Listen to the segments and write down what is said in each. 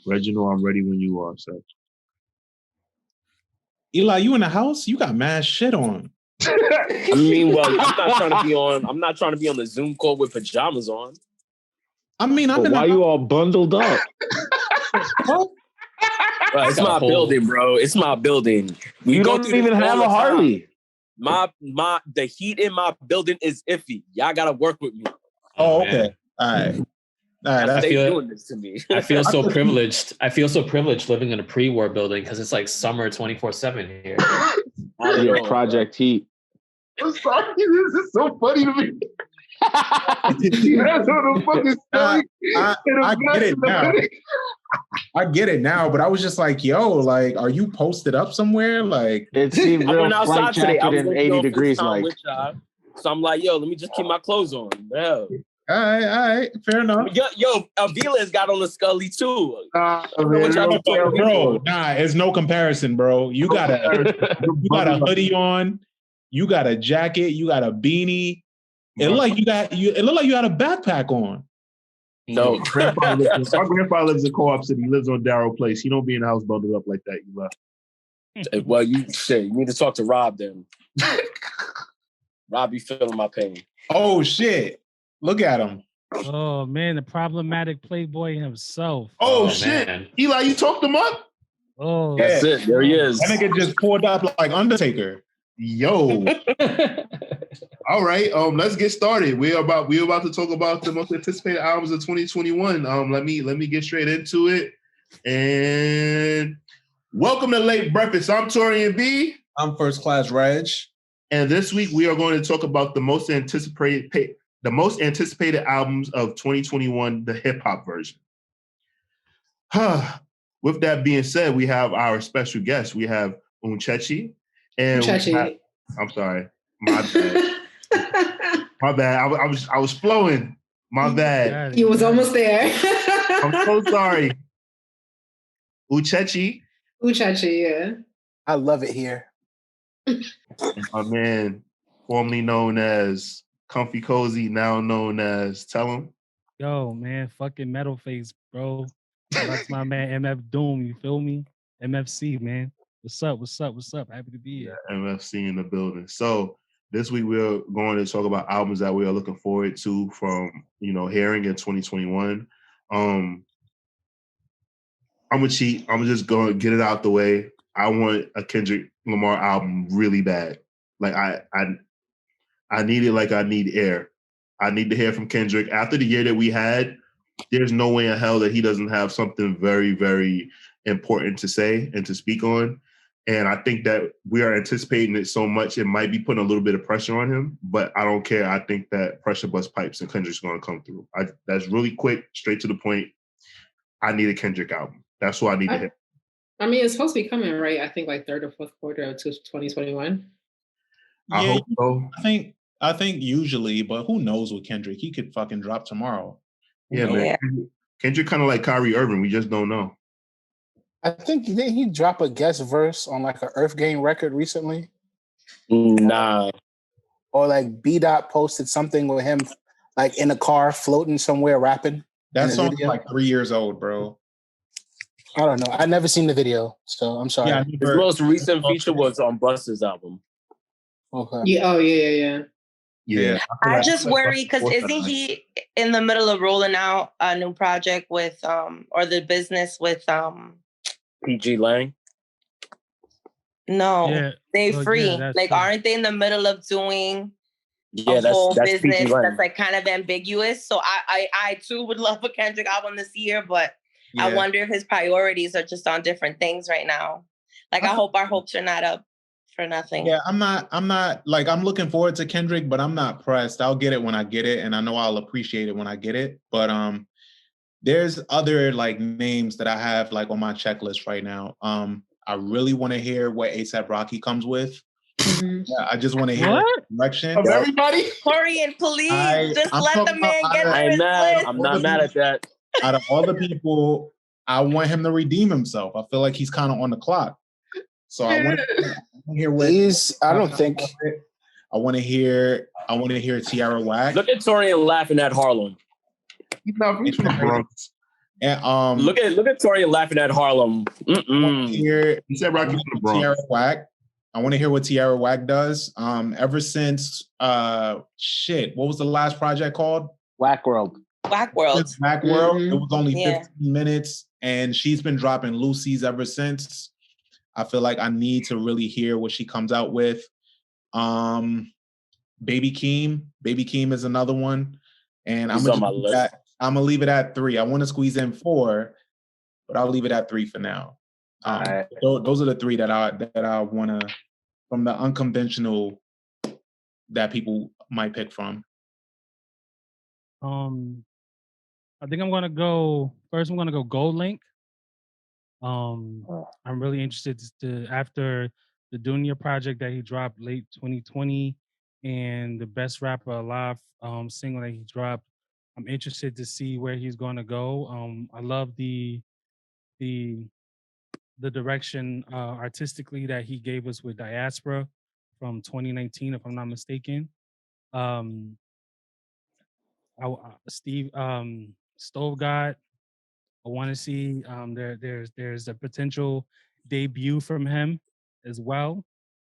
Reginald, I'm ready when you are, sir. Eli, you in the house? You got mad shit on. I mean, well, I'm not trying to be on the Zoom call with pajamas on. I mean, why you all bundled up? Bro, it's my building, bro. It's my building. You don't even have a Harley. The heat in my building is iffy. Y'all gotta work with me. Oh, okay. All right. That's doing this to me. I feel so privileged. I feel so privileged living in a pre-war building because it's like summer 24/7 here. Your Project Heat. I'm sorry, this is so funny to me. That's what the fucking story. I get it now. I get it now, but I was just like, yo, like, are you posted up somewhere? Like, it seemed real flight jacket and 80 degrees, like. So I'm like, yo, let me just keep my clothes on. Yeah. All right, fair enough. Yo, Avila's got on the Scully too. Bro, nah, it's no comparison, bro. You got a hoodie on, you got a jacket, you got a beanie. It looked like you had a backpack on. No, my grandfather lives in Co-op City. He lives on Darrow Place. He don't be in the house bundled up like that. You left. Well, you need to talk to Rob then. Rob be feeling my pain. Oh shit. Look at him. Oh man, the problematic playboy himself. Oh shit. Man. Eli, you talked him up? Oh, that's it. There he is. That nigga just pulled up like Undertaker. Yo. All right. Let's get started. We're about to talk about the most anticipated albums of 2021. Let me get straight into it. And welcome to Late Breakfast. I'm Taurian B. I'm First Class Regg. And this week we are going to talk about the most anticipated albums of 2021, the hip hop version. With that being said, we have our special guest. We have Unchechi. And I'm sorry. My bad. My bad. I was flowing. My bad. You was almost there. I'm so sorry. Unchechi, yeah. I love it here. My man, formerly known as Comfy Cozy, now known as Tell Him. Yo, man, fucking Metal Face, bro. That's my man MF Doom, you feel me? MFC, man. What's up? Happy to be here. Yeah, MFC in the building. So this week we're going to talk about albums that we are looking forward to from, hearing in 2021. I'm gonna cheat. I'm just gonna get it out the way. I want a Kendrick Lamar album really bad. Like I need it like I need air. I need to hear from Kendrick. After the year that we had, there's no way in hell that he doesn't have something very, very important to say and to speak on. And I think that we are anticipating it so much, it might be putting a little bit of pressure on him, but I don't care. I think that pressure bust pipes and Kendrick's going to come through. That's really quick, straight to the point. I need a Kendrick album. That's what I need to hit. I mean, it's supposed to be coming, right? I think like third or fourth quarter of 2021. I hope so. I think usually, but who knows with Kendrick? He could fucking drop tomorrow. Yeah, man. Kendrick kind of like Kyrie Irving. We just don't know. I think didn't he drop a guest verse on like an Earth Game record recently? Nah. Or like B-Dot posted something with him like in a car floating somewhere rapping. That song's like 3 years old, bro. I don't know. I never seen the video, so I'm sorry. Yeah, his most recent feature was on Busta's album. Okay. Yeah. Oh yeah. Yeah. I just worry because isn't he in the middle of rolling out a new project with or the business with PG Lang? No, they free. Like, aren't they in the middle of doing a whole business that's like kind of ambiguous? So I too would love a Kendrick album this year, but I wonder if his priorities are just on different things right now. Like, I hope our hopes are not up for nothing. Yeah, I'm not like, I'm looking forward to Kendrick, but I'm not pressed. I'll get it when I get it, and I know I'll appreciate it when I get it. But there's other like names that I have like on my checklist right now. I really want to hear what A$AP Rocky comes with. Mm-hmm. Yeah, I just want to hear direction of everybody. Torian, please let the man get to his list. I'm not mad at that. Out of all the people, I want him to redeem himself. I feel like he's kind of on the clock. So I want to hear what I don't think. I want to hear Tierra Whack. Look at Torian laughing at Harlem. He's from the Bronx. And look at Taurian laughing at Harlem. He said Rocky from the Bronx. Tierra Whack. I want to hear what Tierra Whack does. Ever since what was the last project called? Whack World. Whack World. It was only 15 minutes, and she's been dropping Lucy's ever since. I feel like I need to really hear what she comes out with. Baby Keem is another one, and I'm gonna leave it at 3. I want to squeeze in 4, but I'll leave it at 3 for now. Those are the 3 that I want to, from the unconventional, that people might pick from. I think I'm gonna go first. I'm gonna go Gold Link. I'm really interested to after the Dunya project that he dropped late 2020 and the Best Rapper Alive single that he dropped. I'm interested to see where he's going to go. I love the direction artistically that he gave us with Diaspora from 2019, if I'm not mistaken. Steve Stove God. I want to see there's a potential debut from him as well.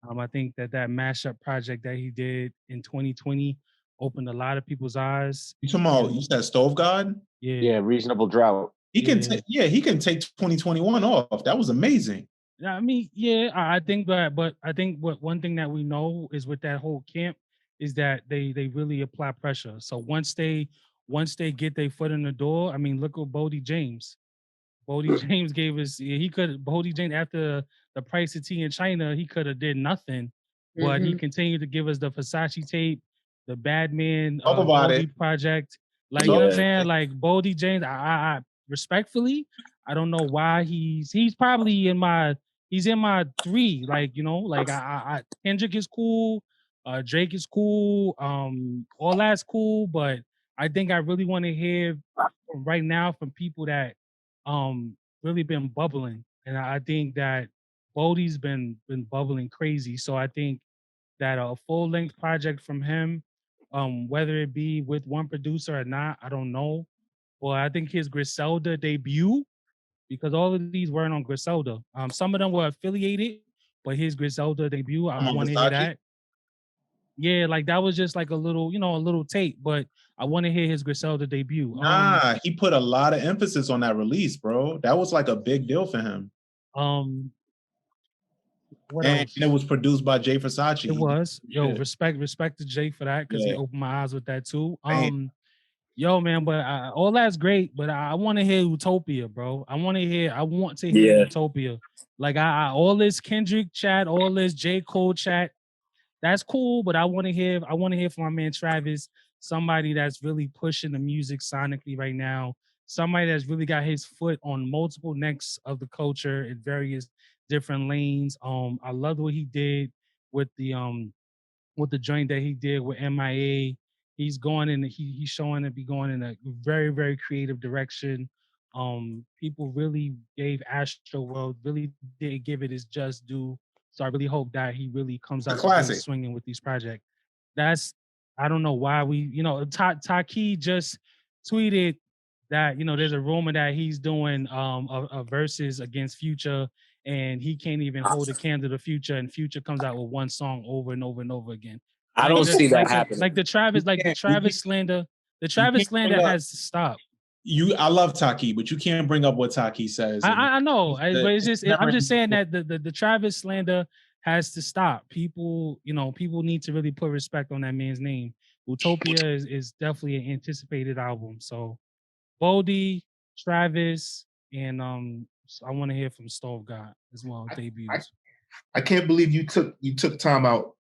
I think that mashup project that he did in 2020 opened a lot of people's eyes. You talking about, you said Stove God? Yeah, Reasonable Drought. He can take 2021 off. That was amazing. I mean, I think that, but I think one thing that we know is with that whole camp is that they really apply pressure. So once they get their foot in the door, I mean, look at Bodie James. Bodie James gave us, Bodie James, after the price of tea in China, he could have did nothing, but he continued to give us the Versace tape, the Badman Bodie project. Like, you know what I'm saying? Like, Bodie James, I respectfully, I don't know why he's probably in my 3. Like, you know, like Kendrick is cool, Drake is cool, all that's cool, but I think I really want to hear right now from people that really been bubbling, and I think that Bodie's been bubbling crazy. So I think that a full length project from him, whether it be with one producer or not, I don't know. Well, I think his Griselda debut, because all of these weren't on Griselda. Some of them were affiliated, but his Griselda debut, I want to hear that. Yeah, like that was just like a little tape, but I want to hear his Griselda debut. He put a lot of emphasis on that release, bro. That was like a big deal for him. What else? And it was produced by Jay Versace. It was. Respect to Jay for that, because he opened my eyes with that too. Yo, man, but all that's great, but I want to hear Utopia, bro. I want to hear Utopia. Like all this Kendrick chat, all this J. Cole chat, that's cool, but I want to hear from my man Travis, somebody that's really pushing the music sonically right now, somebody that's really got his foot on multiple necks of the culture in various different lanes. I loved what he did with the joint that he did with MIA. He's going in. He's showing to be going in a very, very creative direction. People really gave Astroworld, really did give it his just due. So I really hope that he really comes out swinging with these projects. I don't know why Taki just tweeted that, there's a rumor that he's doing a versus against Future, and he can't even hold a candle to Future, and Future comes out with one song over and over and over again. I don't see that happening. Like the Travis slander, has to stop. I love Taki, but you can't bring up what Taki says. I know, but it's just I'm just saying that the Travis slander has to stop. People need to really put respect on that man's name. Utopia is definitely an anticipated album. So Bodie, Travis, and I want to hear from Stove God as well. Debuts. I can't believe you took time out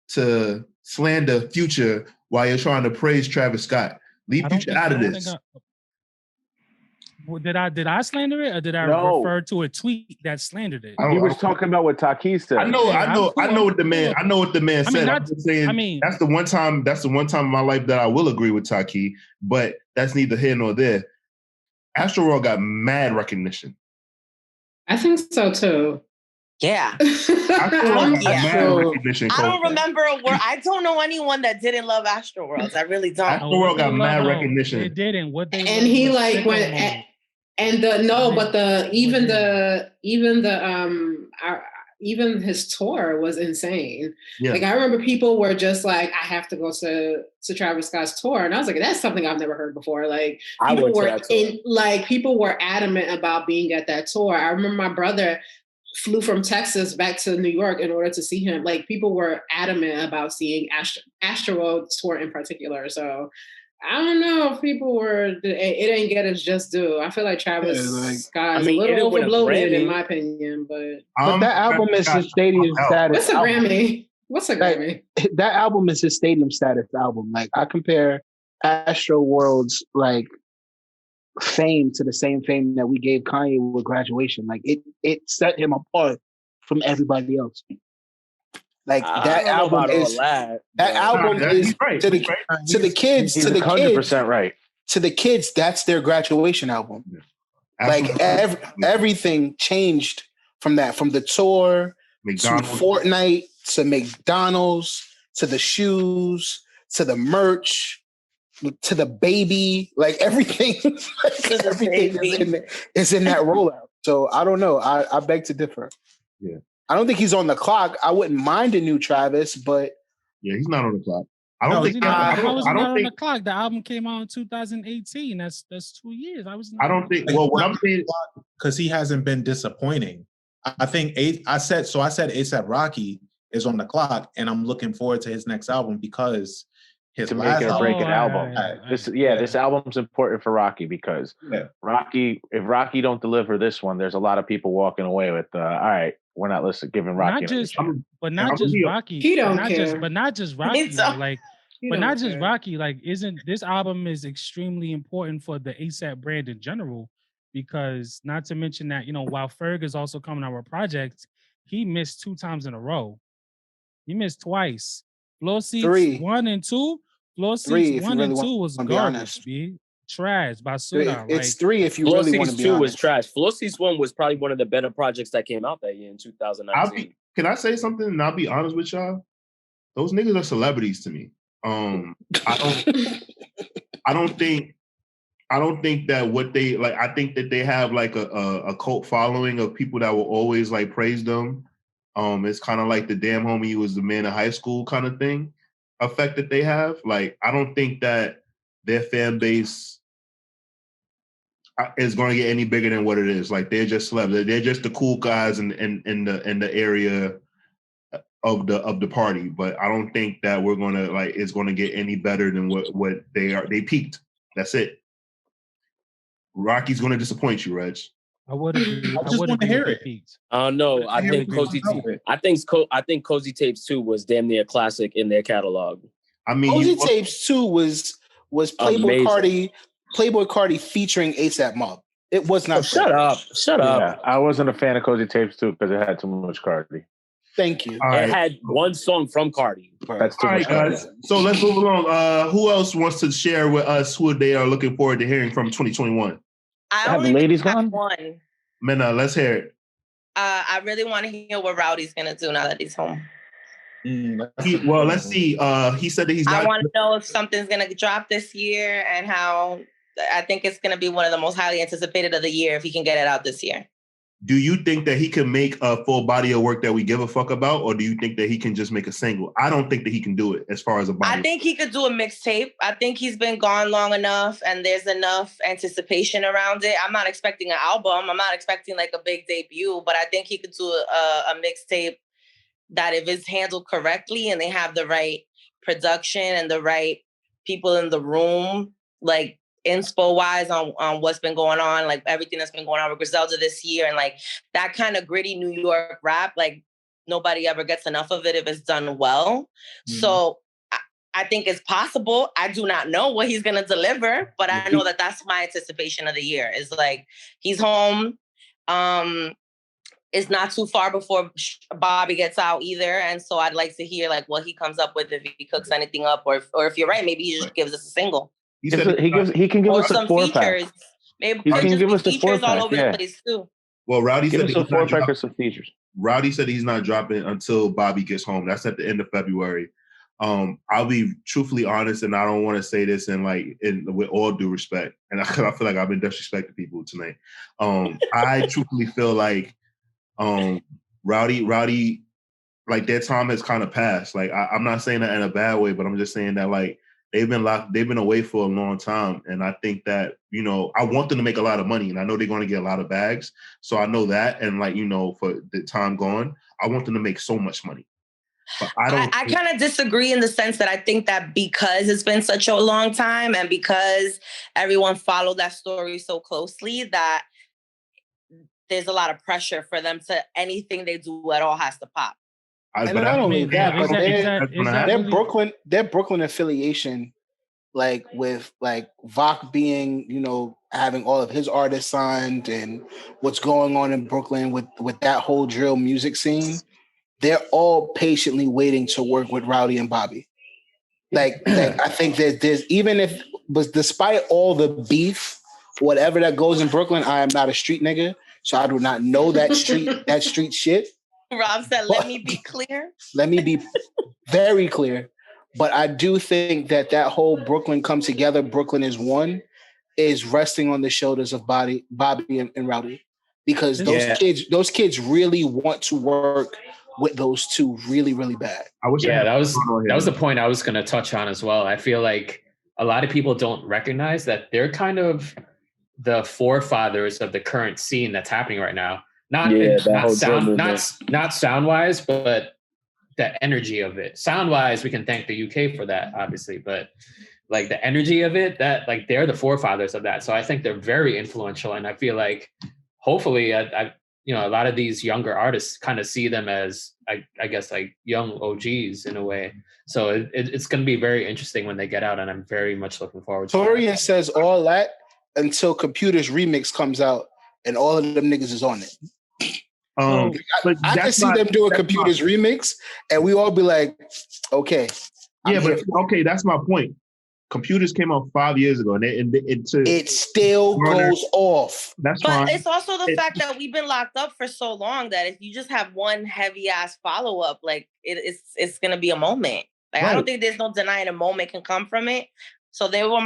to slander Future while you're trying to praise Travis Scott. Leave Future out of this. Did I slander it, or did I refer to a tweet that slandered it? He was talking about what Taki said. I know what the man said. I'm just saying, that's the one time in my life that I will agree with Taki, but that's neither here nor there. Astroworld got mad recognition. I think so too. Yeah. I don't remember a word. I don't know anyone that didn't love Astroworld. I really don't. Astroworld got mad recognition. It didn't. And he like went And even his tour was insane. Yeah. Like I remember people were just like, I have to go to Travis Scott's tour. And I was like, that's something I've never heard before. Like people were adamant about being at that tour. I remember my brother flew from Texas back to New York in order to see him. Like people were adamant about seeing Astroworld's tour in particular. So I don't know if people were, it didn't get its just due. I feel like Travis Scott is a little overbloated in my opinion, but that album is his stadium status. What's a Grammy? What's a Grammy? That album is his stadium status album. Like I compare Astroworld's like fame to the same fame that we gave Kanye with Graduation. Like it set him apart from everybody else. Like that album is to the kids. 100% right. To the kids, that's their graduation album. Yeah. Like everything changed from that, from the tour McDonald's. To Fortnite to McDonald's to the shoes to the merch to the baby. Like everything, is in that rollout. So I don't know. I beg to differ. Yeah. I don't think he's on the clock. I wouldn't mind a new Travis, but yeah, he's not on the clock. I don't think on the clock. The album came out in 2018. That's 2 years. I don't think. Well, what I'm saying, because he hasn't been disappointing. I think I said A$AP Rocky is on the clock, and I'm looking forward to his next album because his to make it a break album. This album's important for Rocky because Rocky, if Rocky don't deliver this one, there's a lot of people walking away with all right, we're not giving Rocky. Not just Rocky. He don't care. But not just Rocky. Rocky. Like, isn't this album is extremely important for the A$AP brand in general? Because not to mention that, while Ferg is also coming out with projects, he missed 2 times in a row. He missed twice. Floor Seats 1 and 2. Floor Seats 1 and 2 was garbage, B. Trash by Suda. It's 3 if you really want to be honest. 2 was trash. Floor Seats 1 was probably one of the better projects that came out that year in 2019. Can I say something and I'll be honest with y'all? Those niggas are celebrities to me. I don't think that what they like. I think that they have like a cult following of people that will always like praise them. It's kind of like the damn homie was the man in high school kind of thing effect that they have. Like, I don't think that their fan base is going to get any bigger than what it is. Like, they're just celebs. They're just the cool guys in the area of the party. But I don't think that we're going to it's going to get any better than what they are. They peaked. That's it. Rocky's going to disappoint you, Reg. I just want to hear it. No, I think Cozy Tapes 2 was damn near a classic in their catalog. I mean, Cozy Tapes 2 was Playboy Cardi featuring A$AP Mob. It was not. Shut up. Yeah, I wasn't a fan of Cozy Tapes 2 because it had too much Cardi. Thank you. It had one song from Cardi. That's too much, guys. So let's move along. Who else wants to share with us who they are looking forward to hearing from 2021? Have the ladies gone? One. Mena, let's hear it. I really want to hear what Rowdy's gonna do now that he's home. Let's see. He said that he's not. I want to know if something's gonna drop this year and how. I think it's gonna be one of the most highly anticipated of the year if he can get it out this year. Do you think that he can make a full body of work that we give a fuck about, or do you think that he can just make a single? I don't think that he can do it as far as a body. I think he could do a mixtape. I think he's been gone long enough and there's enough anticipation around it. I'm not expecting an album. I'm not expecting like a big debut, but I think he could do a mixtape that if it's handled correctly and they have the right production and the right people in the room, like inspo wise on what's been going on, like everything that's been going on with Griselda this year, and like that kind of gritty New York rap, like nobody ever gets enough of it if it's done well. Mm-hmm. So I think it's possible. I do not know what he's going to deliver, but I know that that's my anticipation of the year is like he's home. It's not too far before Bobby gets out either. And so I'd like to hear like what he comes up with, if he cooks anything up, or if you're right, maybe he just gives us a single. He can give us a 4-pack. Maybe he can give us the 4-pack all over the place too. Well, Rowdy said he's not dropping. Some features. Rowdy said he's not dropping until Bobby gets home. That's at the end of February. I'll be truthfully honest, and I don't want to say this with all due respect, and I feel like I've been disrespecting people tonight. I truthfully feel like Rowdy, like their time has kind of passed. Like I'm not saying that in a bad way, but I'm just saying that like they've been away for a long time, and I think that I want them to make a lot of money, and I know they're going to get a lot of bags. So I know that, and for the time gone, I want them to make so much money. But I kind of disagree in the sense that I think that because it's been such a long time and because everyone followed that story so closely that there's a lot of pressure for them to anything they do at all has to pop. And not only that, but their Brooklyn affiliation, like with like Vok being, having all of his artists signed and what's going on in Brooklyn with that whole drill music scene. They're all patiently waiting to work with Rowdy and Bobby. Like I think that but despite all the beef, whatever that goes in Brooklyn, I am not a street nigga, so I do not know that street shit. Rob said, "Let me be clear." Let me be very clear, but I do think that whole Brooklyn come together, Brooklyn is one, is resting on the shoulders of Bobby and Rowdy, because those kids really want to work with those two really, really bad. That was the point I was going to touch on as well. I feel like a lot of people don't recognize that they're kind of the forefathers of the current scene that's happening right now. Not sound wise, but the energy of it. Sound wise, we can thank the UK for that, obviously, but like the energy of it, that like they're the forefathers of that. So I think they're very influential, and I feel like hopefully a lot of these younger artists kind of see them as, I guess, like young OGs in a way. So it's going to be very interesting when they get out, and I'm very much looking forward to it. Taurian says all that until Computer's remix comes out, and all of them niggas is on it. I can see them do a Computer's remix, and we all be like, okay. That's my point. Computers came out 5 years ago, and it still goes off. That's but fine. It's also the fact that we've been locked up for so long that if you just have one heavy ass follow up, like it's gonna be a moment. Like right. I don't think there's no denying a moment can come from it. So they were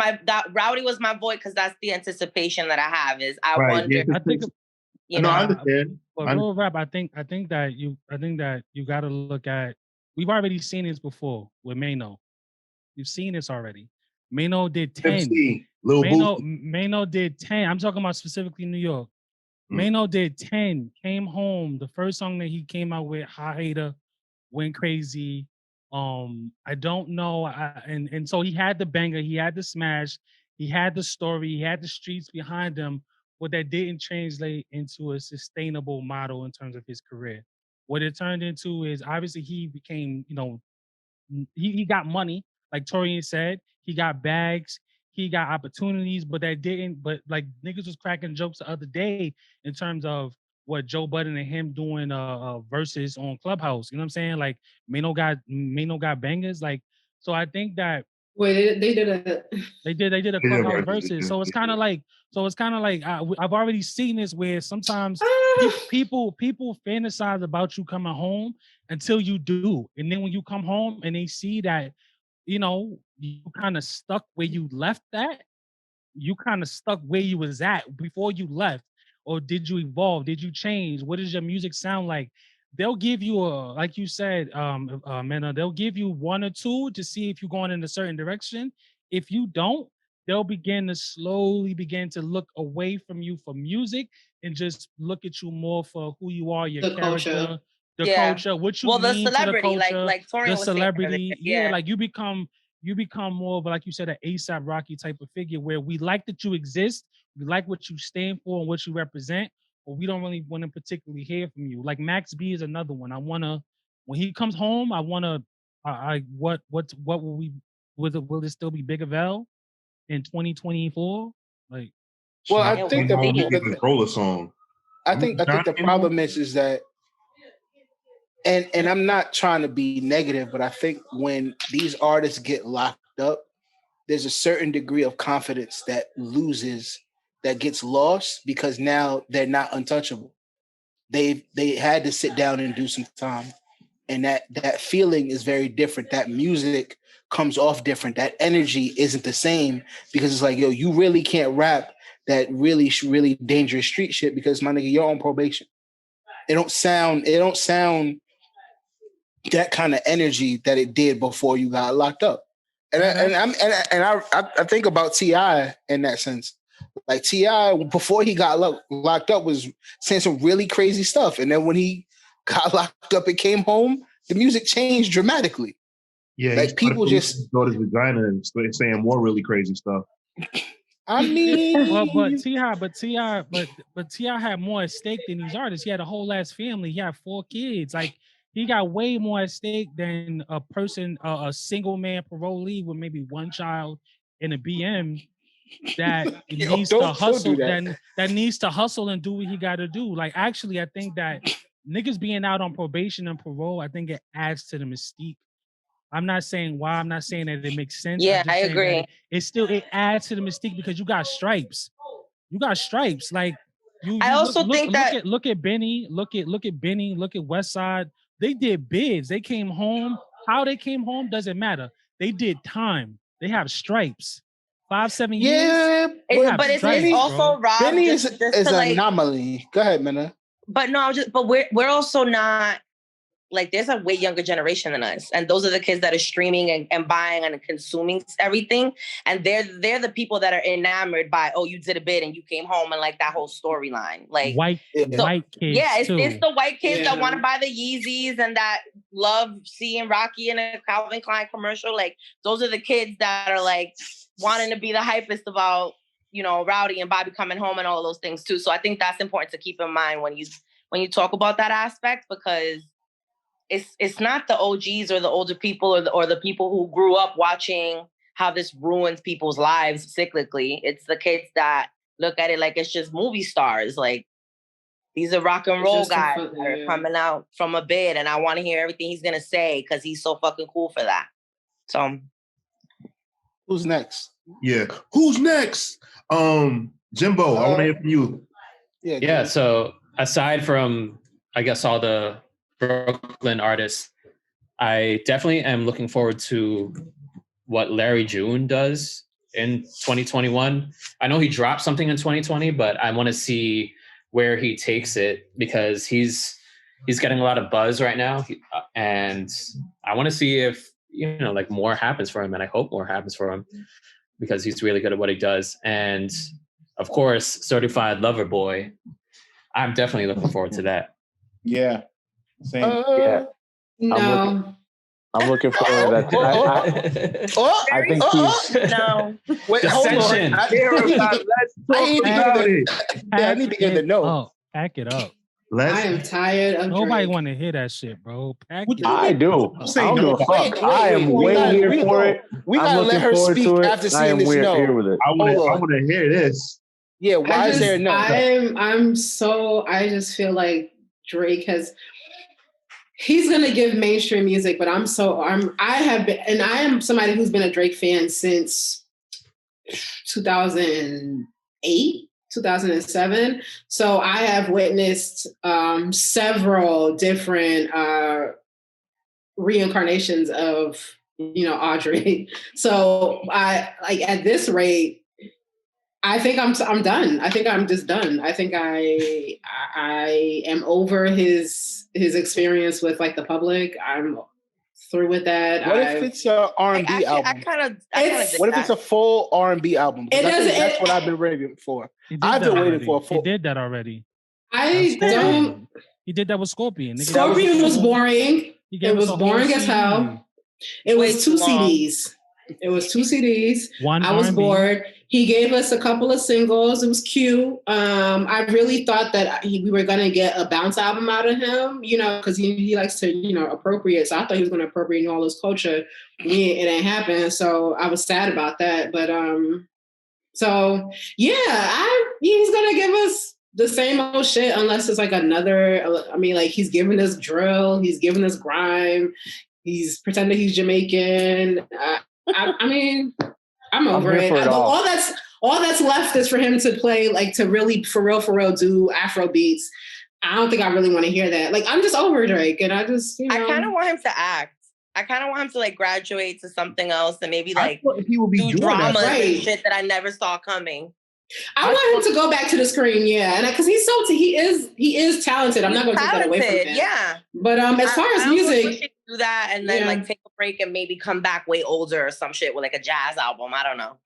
Rowdy was my vote because that's the anticipation that I have. Is I wonder. Yeah, I think I understand. But real rap, I think that you got to look at. We've already seen this before with Mano. You've seen this already. Mano did 10. Mano did 10. I'm talking about specifically New York. Mano did 10. Came home. The first song that he came out with, Hot Hater, went crazy. I don't know. And so he had the banger, he had the smash, he had the story, he had the streets behind him. But that didn't translate into a sustainable model in terms of his career. What it turned into is obviously he became, he got money, like Taurian said, he got bags, he got opportunities, but like niggas was cracking jokes the other day in terms of what Joe Budden and him doing verses on Clubhouse. You know what I'm saying? Like Mano got bangers. Like, so I think that they did a Clubhouse verses. So it's kind of like I've already seen this where sometimes people fantasize about you coming home until you do, and then when you come home and they see that you kind of stuck where you left at, you kind of stuck where you was at before you left. Or did you evolve? Did you change? What does your music sound like? They'll give you like you said, Mena, they'll give you one or two to see if you're going in a certain direction. If you don't, they'll slowly begin to look away from you for music and just look at you more for who you are, your character, culture, what you mean the celebrity, to the culture, like Taurian the celebrity. Like you become more of, like you said, an ASAP Rocky type of figure where we like that you exist. We like what you stand for and what you represent, but we don't really want to particularly hear from you. Like Max B is another one. When he comes home, what will it still be Big Avell in 2024? Like, well, I think the controller song. I think the problem is that, and I'm not trying to be negative, but I think when these artists get locked up, there's a certain degree of confidence that gets lost because now they're not untouchable. They had to sit down and do some time. And that feeling is very different. That music comes off different. That energy isn't the same because it's like, yo, you really can't rap that really, really dangerous street shit because, my nigga, you're on probation. It don't sound that kind of energy that it did before you got locked up. And I think about T.I. in that sense. Like T.I. before he got locked up was saying some really crazy stuff. And then when he got locked up and came home, the music changed dramatically. Yeah, like people just go to his vagina and saying more really crazy stuff. I mean, but T.I. had more at stake than these artists. He had a whole ass family. He had 4 kids. Like he got way more at stake than a person, a single man parolee with maybe 1 child in a BM that needs to hustle. That needs to hustle and do what he got to do. Like actually, I think that niggas being out on probation and parole, I think it adds to the mystique. I'm not saying why. I'm not saying that it makes sense. Yeah, I agree. It adds to the mystique because you got stripes. You got stripes. Like I also think that look at Benny. Look at Benny. Look at Westside. They did bids. They came home. How they came home doesn't matter. They did time. They have stripes. 5-7 years. Yeah, but it's also Rob. Benny is an anomaly. Go ahead, Minna. But no, we're also not like there's a way younger generation than us, and those are the kids that are streaming and buying and consuming everything, and they're the people that are enamored by, oh, you did a bid and you came home, and like that whole storyline, like white kids. Yeah, it's the white kids that want to buy the Yeezys and that love seeing Rocky in a Calvin Klein commercial. Like those are the kids that are like wanting to be the hypest about, you know, Rowdy and Bobby coming home and all of those things too. So I think that's important to keep in mind when you talk about that aspect, because it's not the OGs or the older people or the people who grew up watching how this ruins people's lives cyclically. It's the kids that look at it like it's just movie stars. Like these are rock and roll guys that are coming out from a bid, and I want to hear everything he's gonna say because he's so fucking cool for that. So who's next? Yeah. Who's next? Jimbo, I want to hear from you. Yeah. So aside from, I guess, all the Brooklyn artists, I definitely am looking forward to what Larry June does in 2021. I know he dropped something in 2020, but I want to see where he takes it because he's getting a lot of buzz right now, and I want to see if, you know, like more happens for him, and I hope more happens for him because he's really good at what he does. And of course, Certified Lover Boy, I'm definitely looking forward to that. Yeah. Same. Yeah. No. I'm looking forward to that. I think he's... No. Wait, hold on. I need to get the note. Pack it up. I am tired of Nobody want to hear that shit, bro. Pack it I up. do. I don't give a fuck. I am way here for it. We gotta let her speak after seeing this note. I want to hear this. Yeah, why is there a note? I just feel like Drake he's gonna give mainstream music, but I am somebody who's been a Drake fan since 2008, 2007. So I have witnessed several different reincarnations of, you know, Audrey. So I like at this rate, I think I'm done. I think I'm just done. I think I am over his experience with like the public. I'm through with that. What if it's a R&B album? What if it's a full R&B album? That's what I've been waiting for. I've been waiting for a full. He did that already. I don't. He did that with Scorpion. Scorpion was boring. It was boring as hell. It was 2 CDs. It was 2 CDs. I was bored. He gave us a couple of singles. It was cute. I really thought that we were going to get a bounce album out of him, you know, because he likes to, you know, appropriate. So I thought he was going to appropriate all this culture. It ain't happened. So I was sad about that. But so, yeah, he's going to give us the same old shit unless it's like another, I mean, like he's giving us drill. He's giving us grime. He's pretending he's Jamaican. I mean, I'm over it. All that's left is for him to play, like to really for real do Afro beats. I don't think I really want to hear that. Like, I'm just over Drake, and I just, you know. I kind of want him to act. I kind of want him to like graduate to something else and maybe like do dramas and shit that I never saw coming. I want him to go back to the screen, and because he's he is talented. I'm not going to take that away from him. Yeah, but as far as music, do that and then like take a break and maybe come back way older or some shit with like a jazz album. I don't know.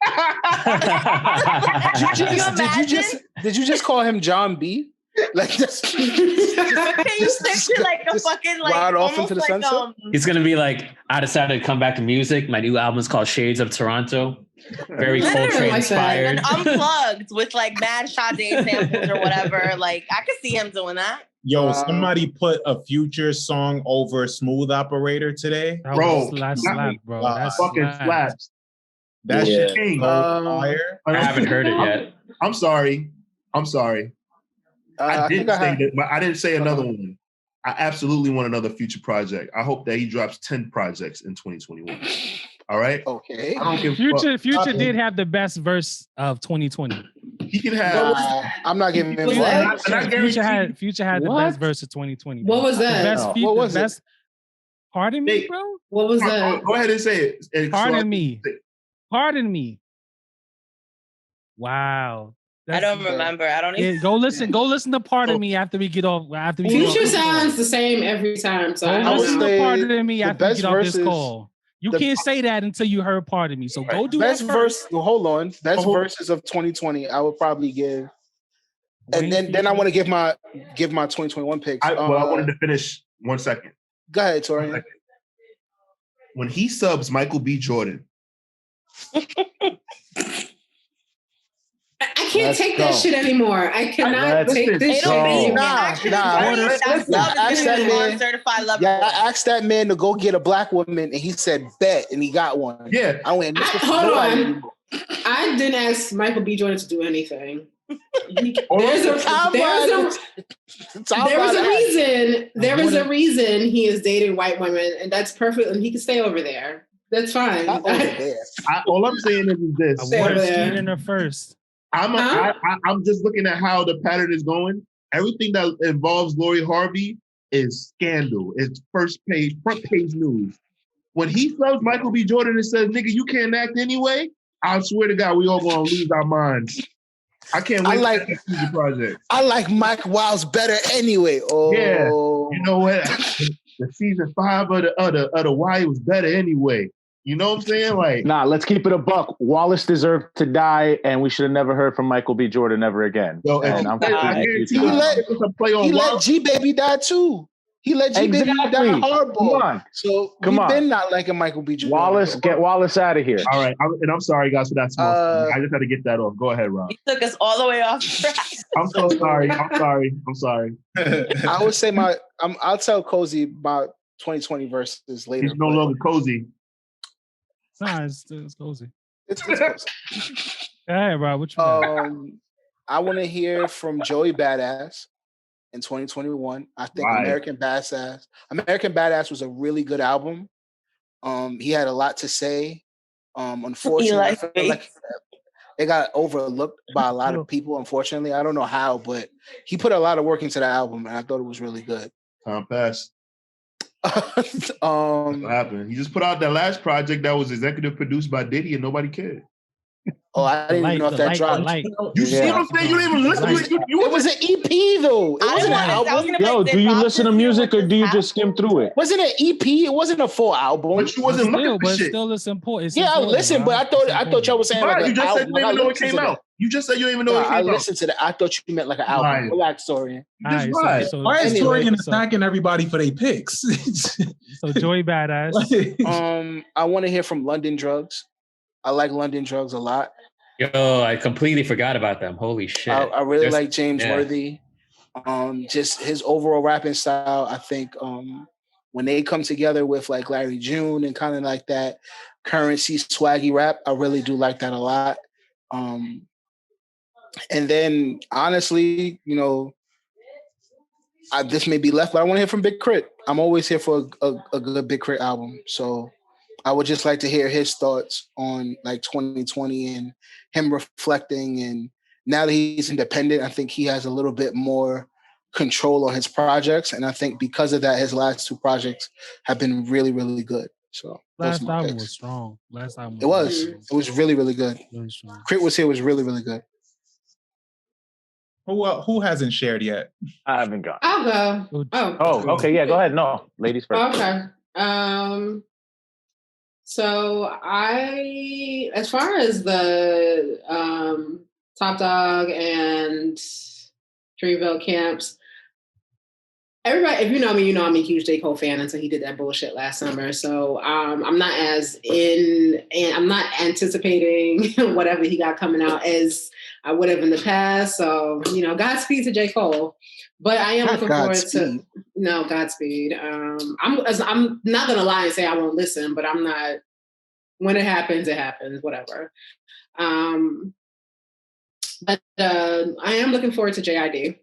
Did you just call him John B? Like just can you stick to like a fucking like ride off into the sunset? He's gonna be like, I decided to come back to music. My new album is called Shades of Toronto. Very Coltrane inspired. And unplugged with like mad Sade samples or whatever. Like I could see him doing that. Yo, somebody put a Future song over Smooth Operator today. Bro, that's slap, bro. That's fucking slaps. That shit fire. I haven't heard it yet. I'm sorry. I didn't say another one. I absolutely want another Future project. I hope that he drops 10 projects in 2021. All right? Okay. I don't give Future did have the best verse of 2020. He can have. I'm not giving him Future had the best verse of 2020. What was that? What was it? Pardon me, bro? What was that? Go ahead and say it. Pardon me. Wow. I don't remember. I don't even. Go listen to Pardon Me after we get off. Future sounds the same every time. So I would say Pardon Me after we get off this call. You can't say that until you heard Pardon Me. So go do best that verse. Hold on. Best verses of 2020. I would probably give. And then I want to give my 2021 picks. I wanted to finish 1 second. Go ahead, Taurian. When he subs Michael B. Jordan. I can't take that shit anymore. I cannot take this shit anymore. I asked that man to go get a black woman, and he said bet, and he got one. Yeah. Hold on. I didn't ask Michael B. Jordan to do anything. There was a reason he is dating white women, and that's perfect, and he can stay over there. That's fine. All I'm saying is this. I want to see it in her first. I'm just looking at how the pattern is going. Everything that involves Lori Harvey is scandal. It's front page news. When he throws Michael B. Jordan and says, "Nigga, you can't act anyway," I swear to God, we all gonna lose our minds. I can't wait for the project. I like Mike Wiles better anyway. Oh yeah, you know what? The season 5 of the Y was better anyway. You know what I'm saying? Like, nah, let's keep it a buck. Wallace deserved to die, and we should have never heard from Michael B. Jordan ever again. Yo, and he let G Baby die too. He let G Baby die hardball. We've been not liking Michael B. Jordan. Wallace, get Wallace out of here. All right, I'm sorry, guys, for that small. I just had to get that off. Go ahead, Rob. You took us all the way off track. I'm so sorry. I'm sorry. I would say I'll tell Cozy about 2020 verses later. He's no longer Cozy. Nah, it's Cozy. It's Cozy. Hey, Rob, what you got? I want to hear from Joey Badass in 2021. I think American Badass was a really good album. He had a lot to say. Unfortunately, I feel like it got overlooked by a lot of people. Unfortunately, I don't know how, but he put a lot of work into the album, and I thought it was really good. Time passed. What happened? He just put out that last project that was executive produced by Diddy, and nobody cared. Oh, I didn't even know if that dropped. You see what I'm saying? You didn't even listen to it. It was an EP though. It wasn't an album. Yo, do you listen to music or do you just skim through it? Wasn't an EP? It wasn't a full album. But you wasn't looking for shit. Still, it's important. I listened, but I thought y'all were saying like you just said you didn't even know it came out. You just said you didn't even know it came out. I listened to that. I thought you meant like an album. Relax, Taurian. Why is Taurian attacking everybody for their picks? So Joey Badass. I want to hear from London Drugs. I like London Drugs a lot. Yo, I completely forgot about them. Holy shit. I really like James Worthy. Just his overall rapping style. I think when they come together with like Larry June and kind of like that Currency swaggy rap, I really do like that a lot. And then honestly, this may be left, but I want to hear from Big Crit. I'm always here for a good Big Crit album. So I would just like to hear his thoughts on like 2020 and him reflecting. And now that he's independent, I think he has a little bit more control on his projects, and I think because of that, his last 2 projects have been really, really good. So last album was strong. Last album it was really, really good. Really strong. Crit Was Here was really, really good. Who hasn't shared yet? I haven't got. I'll go. Oh, okay, yeah, go ahead. No, ladies first. Okay. So as far as the Top Dog and Dreamville camps, everybody, if you know me, you know I'm a huge J. Cole fan until he did that bullshit last summer. So I'm not I'm not anticipating whatever he got coming out as I would have in the past. So, Godspeed to J. Cole. But I am looking forward to Godspeed. I'm not gonna lie and say I won't listen, but I'm not. When it happens, whatever. But I am looking forward to JID.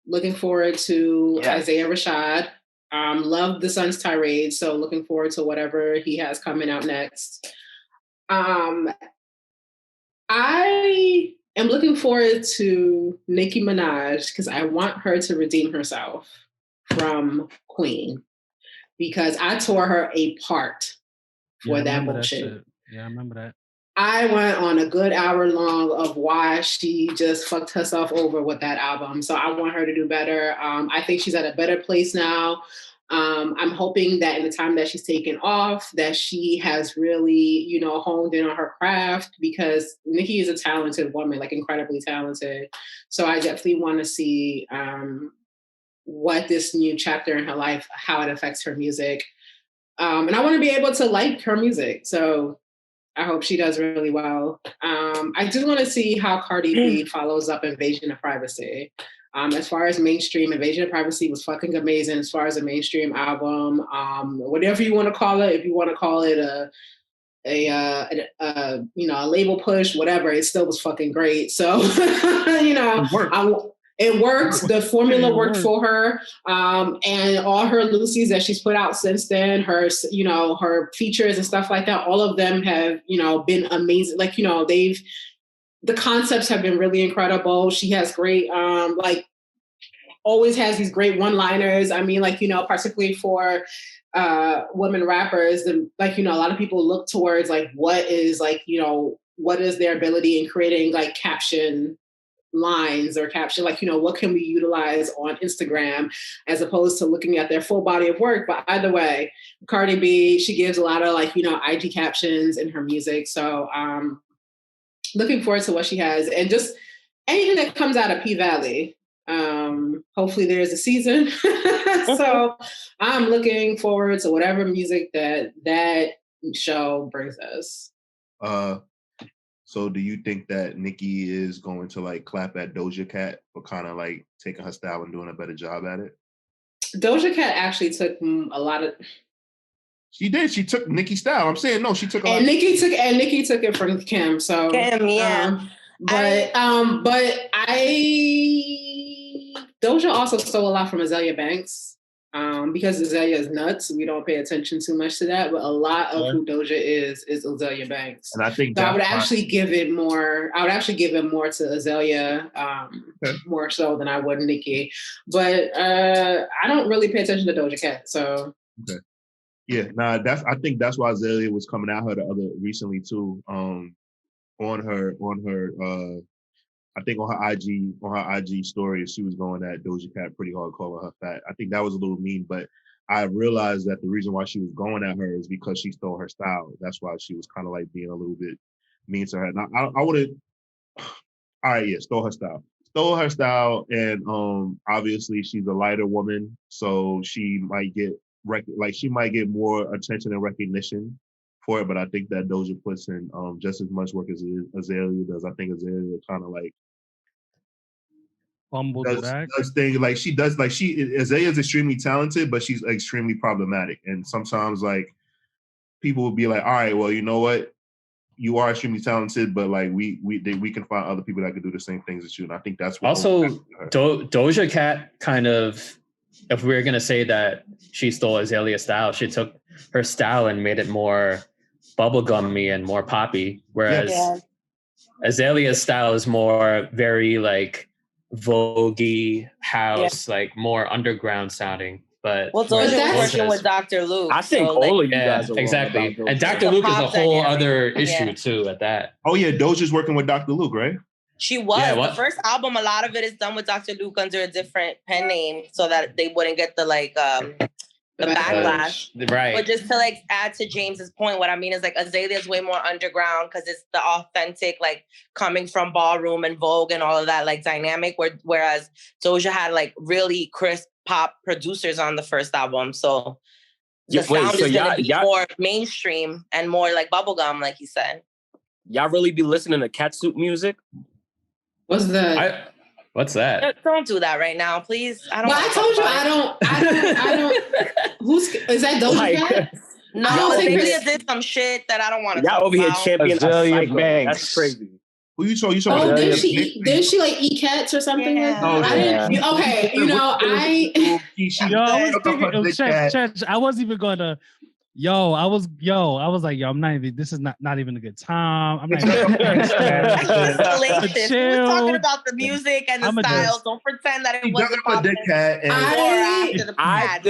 Looking forward to Isaiah Rashad. Love the Sun's Tirade, so looking forward to whatever he has coming out next. I am looking forward to Nicki Minaj because I want her to redeem herself from Queen because I tore her apart for that bullshit. I remember that. I went on a good hour long of why she just fucked herself over with that album. So I want her to do better. I think she's at a better place now. I'm hoping that in the time that she's taken off, that she has really, honed in on her craft because Nicki is a talented woman, like incredibly talented. So I definitely want to see what this new chapter in her life, how it affects her music. And I want to be able to like her music. So I hope she does really well. I do want to see how Cardi B follows up Invasion of Privacy. As far as mainstream, Invasion of Privacy was fucking amazing as far as a mainstream album. Whatever you want to call it, if you want to call it a label push, whatever, it still was fucking great. So, it worked. The formula worked for her. And all her Lucy's that she's put out since then, her features and stuff like that, all of them have, been amazing. Like, the concepts have been really incredible. She has great, always has these great one-liners. I mean, particularly for women rappers, and a lot of people look towards what is their ability in creating caption lines or caption, what can we utilize on Instagram as opposed to looking at their full body of work. But either way, Cardi B, she gives a lot of IG captions in her music. So looking forward to what she has and just anything that comes out of P-Valley. Hopefully there's a season. So I'm looking forward to whatever music that show brings us. So do you think that Nicki is going to clap at Doja Cat for kind of taking her style and doing a better job at it? Doja Cat actually took a lot of. She did. She took Nicki's style. I'm saying no. She took. Nicki took it from Kim. So Kim, yeah. But Doja also stole a lot from Azalea Banks. Because Azalea is nuts, we don't pay attention too much to that. But a lot of who Doja is Azalea Banks. And I think so I would actually give it more. I would actually give it more to Azalea, more so than I would Nicki. But I don't really pay attention to Doja Cat. So okay, yeah, I think that's why Azalea was coming at her recently too. On her. I think on her IG story, she was going at Doja Cat pretty hard, calling her fat. I think that was a little mean, but I realized that the reason why she was going at her is because she stole her style. That's why she was kind of being a little bit mean to her. Now, I would have, all right, yeah, stole her style. And obviously she's a lighter woman, so she might get more attention and recognition for it. But I think that Doja puts in just as much work as Azalea does. I think Azalea kind of does things she does. Azalea is extremely talented, but she's extremely problematic. And sometimes people will be like, all right, well, you know what? You are extremely talented, but we can find other people that could do the same things as you. And I think that's what also Doja Cat kind of, if we're gonna say that she stole Azalea's style, she took her style and made it more bubblegummy and more poppy, whereas Azalea's style is more very voguey house, like more underground sounding. But well, Doja was working with Dr. Luke. I think all of you guys are exactly. wrong. And Dr. Luke is a whole other issue too at that. Oh yeah, Doja's working with Dr. Luke, right? She was. The first album, a lot of it is done with Dr. Luke under a different pen name so that they wouldn't get the the backlash. Right. But just to like add to James's point, what I mean is like Azalea is way more underground because it's the authentic, like coming from ballroom and Vogue and all of that like dynamic, whereas Doja had like really crisp pop producers on the first album. So the sound is going to be more mainstream and more like bubblegum, like you said. Y'all really be listening to catsuit music? What's that? What's that? Don't do that right now, please. I told you I don't. Is that Doja Cat? No, Azalea did some shit that I don't want to talk over here about. champion Azalea Banks. That's crazy. Who you told? Oh, didn't she like eat cats or something like that? Oh, I didn't. Okay, Church, I wasn't even gonna. I was like, I'm not even. This is not even a good time. I'm not even. We're talking about the music and the style. Don't pretend that it wasn't popping. I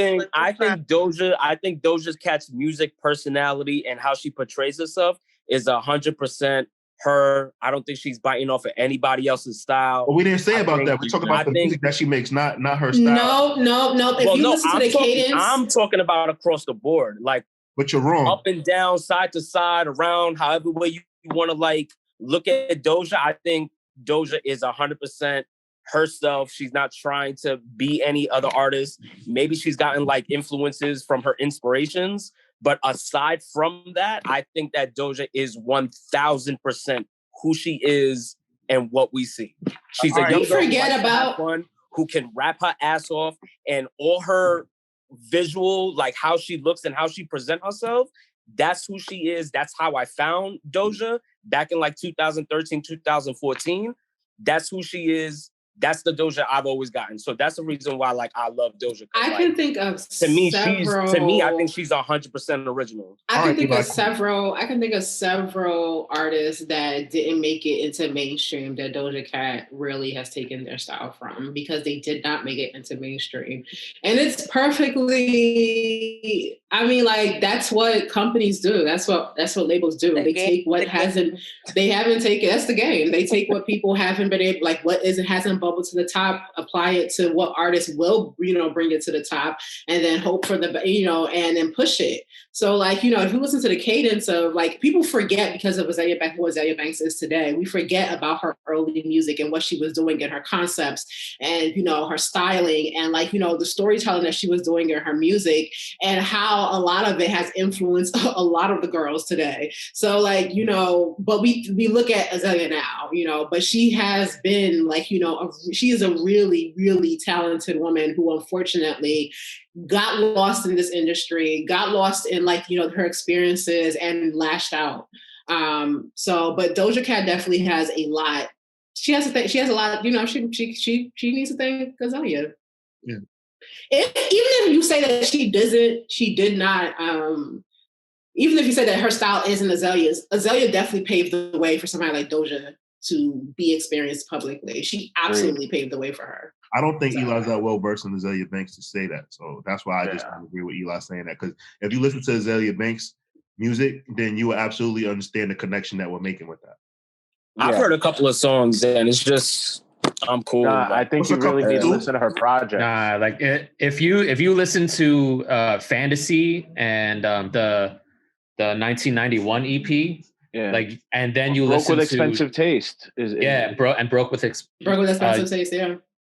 think Doja Cat's music personality and how she portrays herself is 100% her. I don't think she's biting off of anybody else's style. Well, we didn't say about that. We're talking about the music that she makes, not her style. No. If you listen to the cadence, I'm talking about across the board, like. But you're wrong. Up and down, side to side, around, however way you want to like look at Doja. I think Doja is 100% herself. She's not trying to be any other artist. Maybe she's gotten like influences from her inspirations. But aside from that, I think that Doja is 1000% who she is and what we see. She's a young girl who can rap her ass off, and all her visual, like how she looks and how she presents herself, that's who she is. That's how I found Doja back in like 2013, 2014. That's who she is. That's the Doja I've always gotten. So that's the reason why like I love Doja. I can think of I think she's 100% original. I can think of several artists that didn't make it into mainstream that Doja Cat really has taken their style from because they did not make it into mainstream. And it's perfectly, I mean, like that's what companies do. That's what labels do. They take what they haven't taken. That's the game. They take what people haven't been able, like what hasn't bubbled to the top, apply it to what artists will, bring it to the top, and then hope for the, and then push it. So like, if you listen to the cadence of like, people forget because of Azalea Banks, who Azalea Banks is today, we forget about her early music and what she was doing and her concepts and, her styling and like, the storytelling that she was doing in her music and how a lot of it has influenced a lot of the girls today. So like, but we look at Azalea now, but she has been like, she is a really, really talented woman who unfortunately got lost in this industry, got lost in like, her experiences and lashed out. But Doja Cat definitely has a lot. She has a lot, she needs to thank Azalea. Yeah. Even if you say that she did not, even if you say that her style isn't Azalea's, Azalea definitely paved the way for somebody like Doja to be experienced publicly. She absolutely paved the way for her. I don't think Eli's that well versed in Azalea Banks to say that. So that's why I just don't agree with Eli saying that. Because if you listen to Azalea Banks music, then you will absolutely understand the connection that we're making with that. I've heard a couple of songs and it's just, I'm cool. I think you really need to listen to her project. Like if you listen to Fantasy and the 1991 EP, like, and then you listen with to Expensive Taste broke with expensive taste,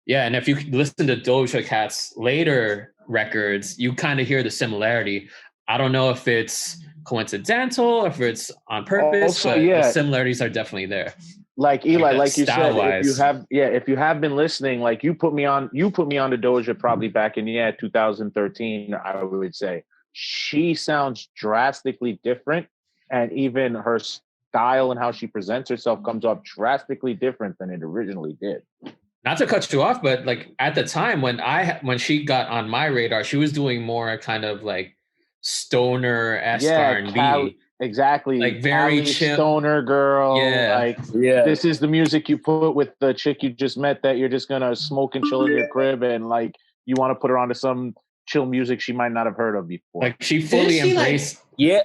yeah. And if you listen to Doja Cat's later records, you kind of hear the similarity. I don't know if it's coincidental or if it's on purpose, but the similarities are definitely there. Like Eli, like you said, if you have been listening, like you put me on to Doja probably back in 2013, I would say. She sounds drastically different. And even her style and how she presents herself comes off drastically different than it originally did. Not to cut you off, but like at the time when she got on my radar, she was doing more kind of like stoner-esque R&B. Exactly. Like very chill. Stoner girl. Yeah. Like, this is the music you put with the chick you just met that you're just gonna smoke and chill in your crib, and like you want to put her onto some chill music she might not have heard of before. Like she fully embraced. She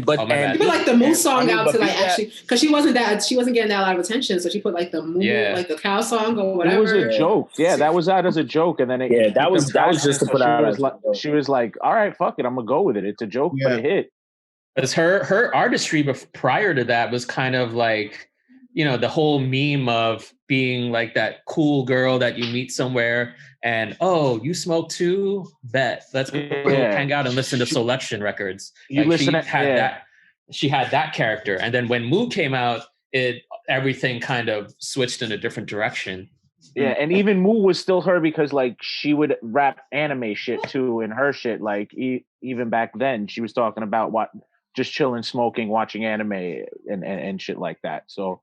put like the moose song out to like actually, because she wasn't getting that lot of attention, so she put like the moo, like the cow song or whatever. It was a joke. Yeah, that was out as a joke, and then that was just to put out. She was like, "All right, fuck it, I'm gonna go with it. It's a joke, but it hit." Because her artistry prior to that was kind of like, you know, the whole meme of being like that cool girl that you meet somewhere and, oh, you smoke too? Bet. Let's go hang out and listen to Selection records. She had that character. And then when Moo came out, everything kind of switched in a different direction. Yeah, and even Moo was still her because like she would rap anime shit too in her shit. Like even back then she was talking about just chilling, smoking, watching anime and shit like that. So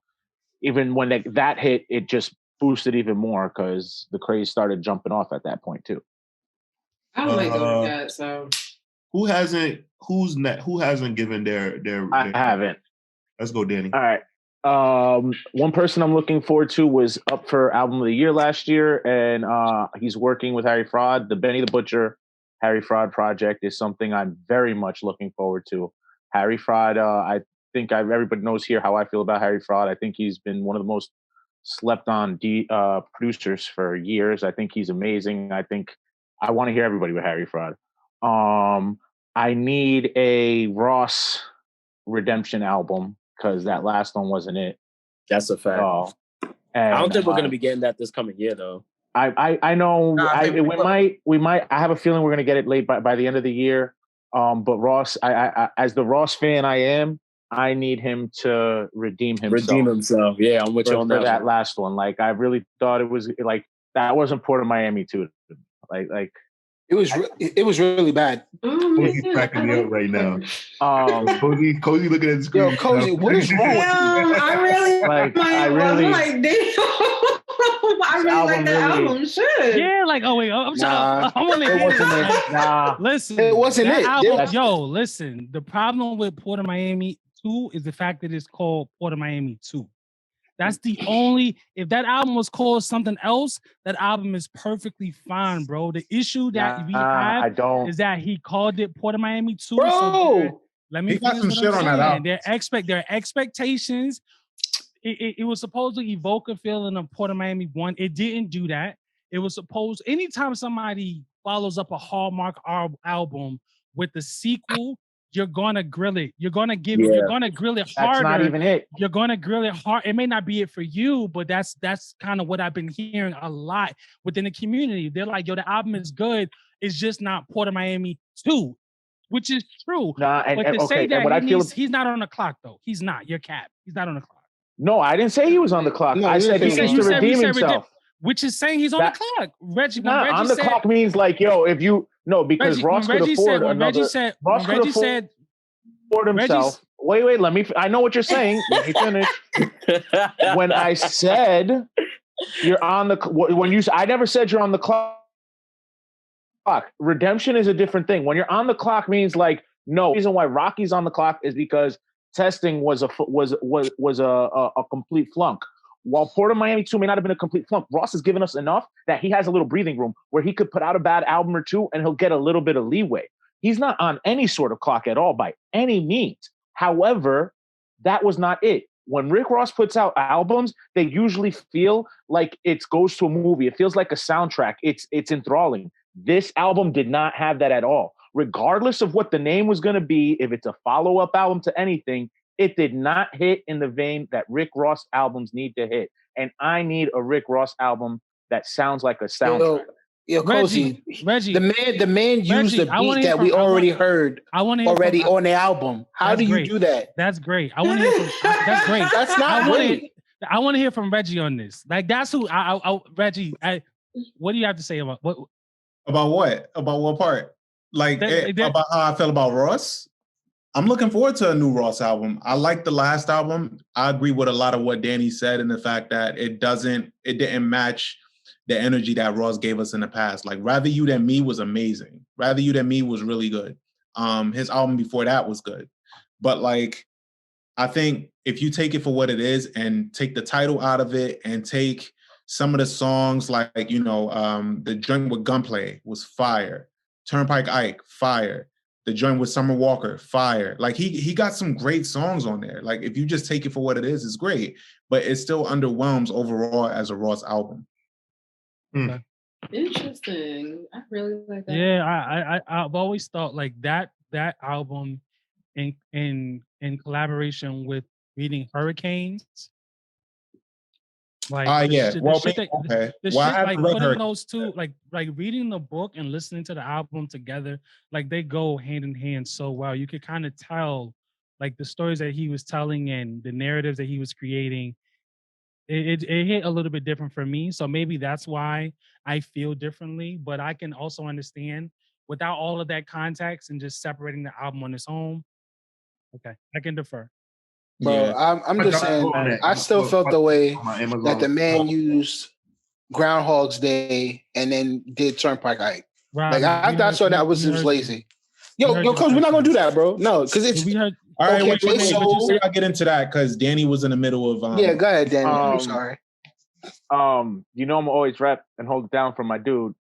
even when that hit, it just boosted even more because the craze started jumping off at that point too. I don't like going with that. So who hasn't given their I haven't. Let's go, Danny. All right. One person I'm looking forward to was up for Album of the Year last year, and he's working with Harry Fraud. The Benny the Butcher Harry Fraud project is something I'm very much looking forward to. Harry Fraud, I think everybody knows here how I feel about Harry Fraud. I think he's been one of the most slept on producers for years. I think he's amazing. I want to hear everybody with Harry Fraud. I need a Ross Redemption album because that last one wasn't it. That's a fact. And, I don't think we're going to be getting that this coming year, though. I know we might. I have a feeling we're going to get it late by the end of the year. But Ross, I as the Ross fan I am, I need him to redeem himself. Yeah, I'm with you on that last one. Like I really thought it was like that wasn't Port of Miami too. Like it was really bad. Cozy's cracking me up right now. Cozy looking at the screen. Yo, Cozy, what is wrong with you? I really like damn. I really like that album. Shit. Yeah, like I'm sorry. I want to hear it. Nah, listen, it wasn't it. Album, listen. The problem with Port of Miami 2 is the fact that it's called Port of Miami 2. That's the only. If that album was called something else, that album is perfectly fine, bro. The issue that we have is that he called it Port of Miami 2. Bro, so let me got some shit on that album. Their expectations. It was supposed to evoke a feeling of Port of Miami 1. It didn't do that. It was supposed. Anytime somebody follows up a Hallmark album with the sequel, you're gonna grill it. You're gonna give it. You're gonna grill it harder. That's not even it. You're gonna grill it hard. It may not be it for you, but that's kind of what I've been hearing a lot within the community. They're like, yo, the album is good. It's just not Port of Miami 2, which is true. Nah, but to say that he's not on the clock though. He's not. You're cap. He's not on the clock. No, I didn't say he was on the clock. I said he needs to redeem himself. Which is saying he's on the clock. Reggie, on the clock means like, yo, if you because Ross could afford another. Ross could afford himself. Wait, let me. I know what you're saying. Let me finish. When I said you're on the I never said you're on the clock. Redemption is a different thing. When you're on the clock means like no. The reason why Rocky's on the clock is because testing was a complete flunk. While Port of Miami 2 may not have been a complete flunk, Ross has given us enough that he has a little breathing room where he could put out a bad album or two and he'll get a little bit of leeway. He's not on any sort of clock at all by any means. However, that was not it. When Rick Ross puts out albums, they usually feel like it goes to a movie. It feels like a soundtrack. It's enthralling. This album did not have that at all. Regardless of what the name was going to be, if it's a follow-up album to anything, it did not hit in the vein that Rick Ross albums need to hit. And I need a Rick Ross album that sounds like a soundtrack. Yo, Cozy, Reggie, the man used the beat that we already heard already on the album. How do you do that? That's great. I want to hear from that's great. That's not great. I want to hear from Reggie on this. Like that's who Reggie, what do you have to say about what? About what? About what part? Like about how I feel about Ross? I'm looking forward to a new Ross album. I like the last album. I agree with a lot of what Danny said in the fact that it didn't match the energy that Ross gave us in the past. Like Rather You Than Me was amazing. Rather You Than Me was really good. His album before that was good. But like, I think if you take it for what it is and take the title out of it and take some of the songs like, the joint with Gunplay was fire. Turnpike Ike, fire. The joint with Summer Walker, fire. Like he got some great songs on there. Like if you just take it for what it is, it's great. But it still underwhelms overall as a Ross album. Okay. Interesting. I really like that. Yeah, I've always thought like that album in collaboration with Reading Hurricanes. Like putting those two, like reading the book and listening to the album together, like they go hand in hand so well. You could kind of tell like the stories that he was telling and the narratives that he was creating. It hit a little bit different for me. So maybe that's why I feel differently. But I can also understand without all of that context and just separating the album on its own. Okay, I can defer. Bro, I'm just saying, I still felt the way that the man used Groundhog's Day and then did Turnpike Ike. Like I saw that was just lazy. Yo, coach, we're not gonna do that, bro. No, because it's all right. Wait, I'll get into that because Danny was in the middle of. Yeah, go ahead, Danny. I'm sorry. I'm always rep and hold it down for my dude,